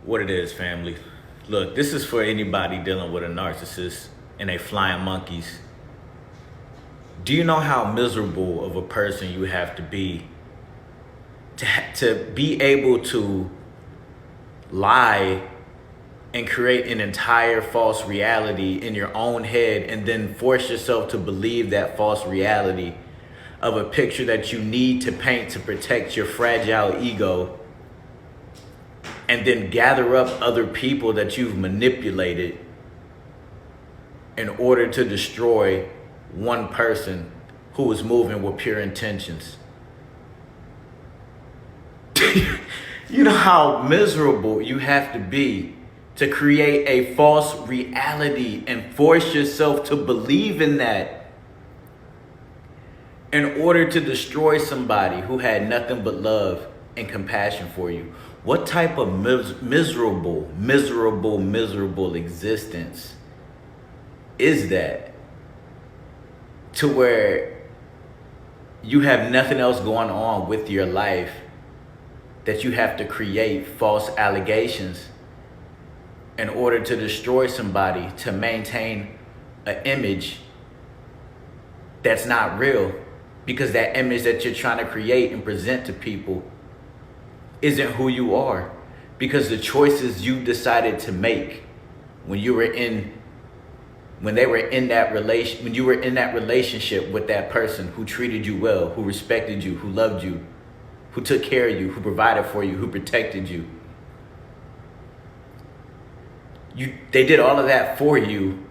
What it is, family. Look, this is for anybody dealing with a narcissist and they flying monkeys. Do you know how miserable of a person you have to be to be able to lie and create an entire false reality in your own head and then force yourself to believe that false reality of a picture that you need to paint to protect your fragile ego, and then gather up other people that you've manipulated in order to destroy one person who was moving with pure intentions? You know how miserable you have to be to create a false reality and force yourself to believe in that in order to destroy somebody who had nothing but love and compassion for you. What type of miserable existence is that, to where you have nothing else going on with your life that you have to create false allegations in order to destroy somebody to maintain an image that's not real, because that image that you're trying to create and present to people isn't who you are, because the choices you decided to make when you were in that relationship with that person who treated you well, who respected you, who loved you, who took care of you, who provided for you, who protected you. They did all of that for you,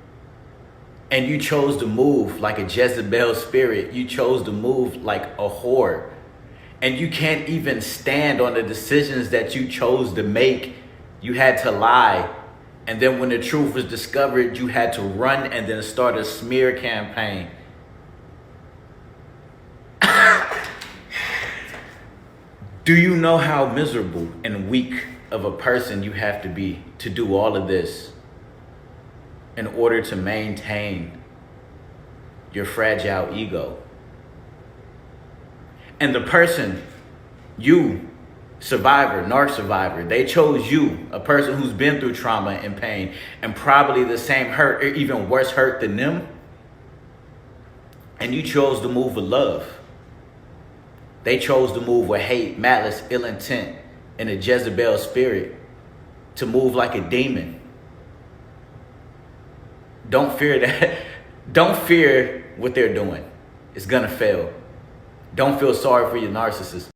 and you chose to move like a Jezebel spirit. You chose to move like a whore. And you can't even stand on the decisions that you chose to make. You had to lie. And then when the truth was discovered, you had to run and then start a smear campaign. Do you know how miserable and weak of a person you have to be to do all of this in order to maintain your fragile ego? And the person, you, survivor, narc survivor, they chose you, a person who's been through trauma and pain and probably the same hurt or even worse hurt than them. And you chose to move with love. They chose to move with hate, malice, ill intent, and a Jezebel spirit, to move like a demon. Don't fear that. Don't fear what they're doing. It's gonna fail. Don't feel sorry for your narcissist.